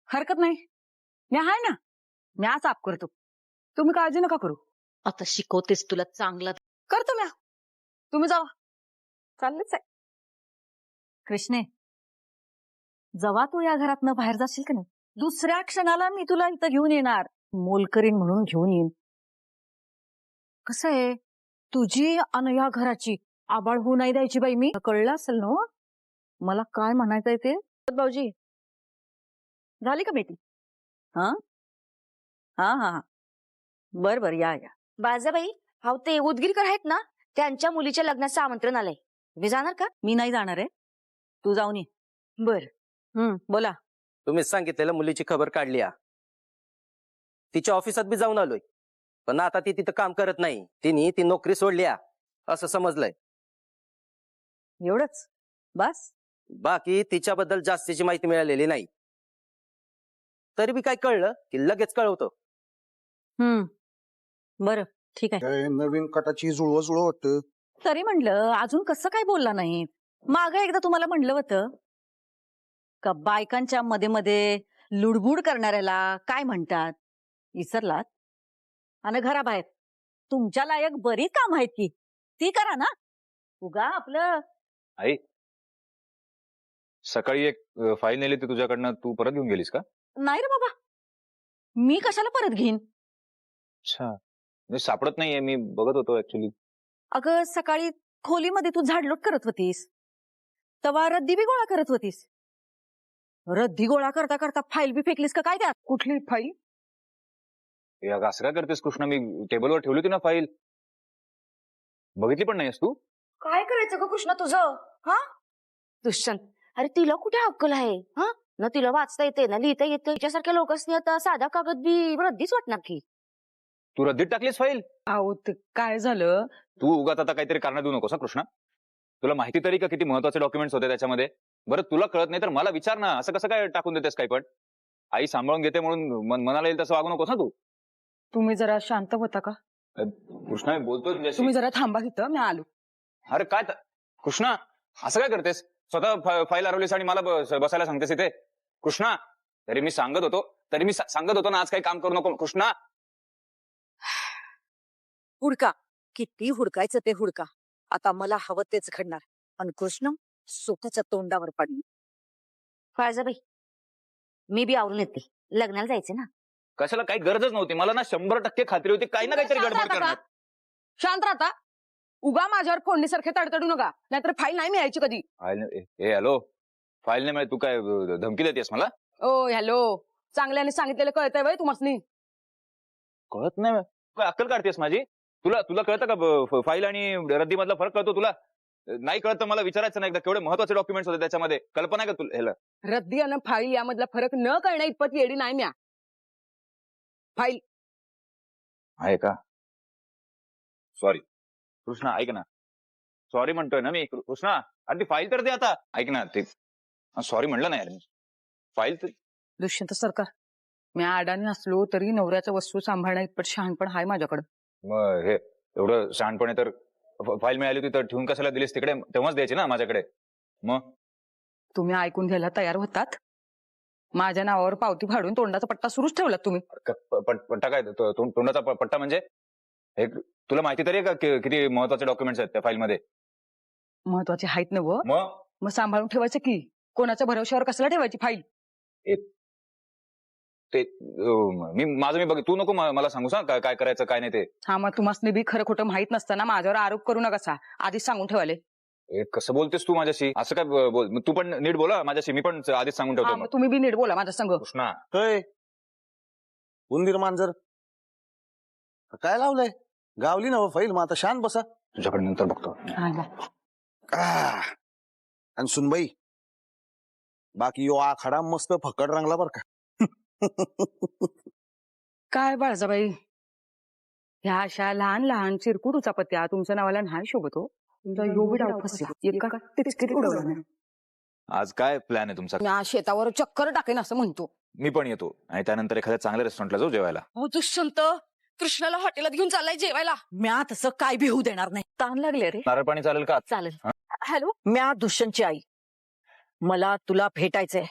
हरकत नाही, मी आहे ना, मी आज साफ करतो, तुम्ही काळजी नका करू. आता शिकवतेस तुला चांगला. करतो मी, तुम्ही जावा, चाललेच आहे. कृष्णे, जेव्हा तू या घरातनं बाहेर जाशील का नाही, दुसऱ्या क्षणाला मी तुला इथं घेऊन येणार, मोलकरीण म्हणून घेऊन येईन. कसं आहे, तुझी आणि या घराची आबाळ होऊ नाही द्यायची बाई मी. कळलं असेल ना मला काय म्हणायचंय ते. भाऊजी, झाली का बेटी? हा हा हा बर बर, या या. बाळजाबाई, हा ते उदगीरकर आहेत ना, त्यांच्या मुलीच्या लग्नाचं आमंत्रण आलंय, तुम्ही जाणार का? मी नाही जाणार आहे, तू जाऊन ये. बर. बोला. तुम्हीच सांगितलेलं मुलीची खबर काढली. तिच्या ऑफिसात बी जाऊन आलोय, पण आता ती तिथं काम करत नाही, तिने ती नोकरी सोडली असं समजलंय. एवढंच बस? बाकी तिच्याबद्दल जास्तीची माहिती मिळालेली नाही. तरी बी काय कळलं की लगेच कळवतो. बरं, ठीक आहे. नवीन कटाची जुळव वाटतं. तरी म्हणलं अजून कसं काय बोलला नाही? मागं एकदा तुम्हाला म्हणलं होतं का बायकांच्या मध्ये मध्ये लुडबुड करणाऱ्याला काय म्हणतात, विसरलात? आणि घराबाहेर तुमच्या लायक बरीच काम आहेत की ती करा ना. उगा आपलं. आई, सकाळी एक फाईल नेली ती तुझ्याकडनं, तू परत घेऊन गेलीस का? नाही रे बाबा, मी कशाला परत घेईन. अच्छा, म्हणजे सापडत नाहीये, मी बघत होतो ऍक्च्युली. अगं सकाळी खोलीमध्ये तू झाडलोट करत होतीस, तेव्हा रद्दी बी गोळा करत होतीस. रद्दी गोळा करता करता फाईल बी फेकलीस का काय? त्यात कुठली फाईल? असं काय करतेस कृष्णा, मी टेबलवर ठेवली होती ना फाईल, बघितली पण नाहीस तू? काय करायचं ग कृष्णा तुझं? हा दुष्यंत, अरे तिला कुठे अक्कल आहे? हा ना, तिला वाचता येते ना लिहिता येते. तिच्यासारख्या लोकांनी आता साधा कागद बी रद्दीच वाटणार की. तू रद्दीत टाकलीस फाईल? अहो काय झालं, तू उगाच आता काहीतरी कारण देऊ नकोस कृष्णा. तुला माहिती तरी का किती महत्वाचे डॉक्युमेंट्स होते त्याच्यामध्ये? बरं, तुला कळत नाही तर मला विचार ना, असं कसं काय टाकून देतेस काही पण? आई सांभाळून घेते म्हणून मनाला येईल तसं वागू नकोस ना तू. तुम्ही जरा शांत होता का? कृष्णा, मी बोलतोय तुझ्याशी. तुम्ही जरा थांबा इथं, मी आलो. अरे काय कृष्णा, असं काय करतेस? स्वतः फाईल हरवलीस आणि मला बसायला सांगतेस इथे? कृष्णा, तरी मी सांगत होतो ना, आज काही काम करू नको कृष्णा. हुडका, किती हुडकायचं ते हुडका, आता मला हवं तेच घडणार. आणि कृष्ण स्वतःच्या तोंडावर पडली. बाळजाबाई, मी बी आवरून येते, लग्नाला जायचे ना. कशाला? काही गरजच नव्हती मला ना, 100% खात्री होती काही ना काहीतरी गडबड करणार. शांत राहता, उगा माझ्यावर फोडणीसारखे तडतडू नका, नाहीतर फाईल नाही मिळायची कधी. हॅलो, फाईल नाही मिळाली, तू काय धमकी देतेस मला? ओ हॅलो, चांगल्याने सांगितलेलं कळतंय वय तुम्हाला? कळत नाही? काय अक्कल काढतेस माझी? तुला कळतं का फाईल आणि रद्दी मधला फरक कळतो तुला? नाही कळत तर मला विचारायचं नाही एकदा, केवढे महत्वाचे डॉक्युमेंट्स होते त्याच्यामध्ये, कल्पना आहे का तुला ह्याला? रद्दी आणि फाईल यामधला फरक न कळण्या इतपत येडी नाही म्या. फाईल आहे का? सॉरी कृष्णा, ऐक ना, सॉरी म्हणतोय ना मी कृष्णा. अरे ती फाईल तर दे आता. ऐक ना, ते सॉरी म्हणलं नाही मी, फाईल तर. दुष्यंत सरकार, मी अडाणी असलो तरी नवऱ्याच्या वस्तू सांभाळण्या इतपत शहाणपण हाय माझ्याकडे. मग हे एवढं शहाणपणे तर फाईल मिळाली होती तर ठेवून कशाला दिलीस तिकडे? तेव्हाच द्यायची ना माझ्याकडे. मग तुम्ही ऐकून घ्यायला तयार होतात, माझ्या नावावर पावती फाडून तोंडाचा पट्टा सुरूच ठेवलात तुम्ही. पट्टा काय? तोंडाचा पट्टा म्हणजे? तुला माहिती तरी आहे का किती महत्वाचे डॉक्युमेंट्स आहेत त्या फाईलमध्ये? महत्वाचे आहेत ना व, मग मग सांभाळून ठेवायचं की. कोणाच्या भरोश्यावर कशाला ठेवायची फाईल? ते मी बघ, तू नको मला सांगू सांग काय करायचं काय नाही ते. हा, मग तुम्हाला बी खरं खोटं माहित नसताना माझ्यावर आरोप करू नका, आधीच सांगून ठेवाले. कसं बोलतेस तू माझ्याशी? असं काय बोल, तू पण नीट बोला माझ्याशी, मी पण आधीच सांगून ठेवतो. तुम्ही बी नीट बोला माझ्या संग. कृष्णा, उंदीर मांजर काय लावलंय? गावली ना फाईल, मग आता शांत बसा. तुझ्याकडे नंतर बघतो. आणि सुनबाई, बाकी यो आखाडा मस्त फकड रंगला बर का. काय बाळजाबाई, ह्या अशा लहान लहान चिरकुट उचापत्या तुमच्या नावाला नाही शोभत हो. तुमचा योगी डाव फसला, एका टिचकीत उडवला नाही. आज काय प्लॅन आहे तुमचा? मी आज शेतावर चक्कर टाकेन असं म्हणतो. मी पण येतो आणि त्यानंतर एखाद्या चांगल्या रेस्टॉरंटला जाऊ जेवायला. दुष्यंत, कृष्णाला हॉटेलात घेऊन चाललाय जेवायला. म्या तसं काय बी होऊ देणार नाही. ताण लागले रे. नारळ पाणी चालेल का? चालेल. हॅलो, म्या दुष्यंतची आई, मला तुला भेटायचंय.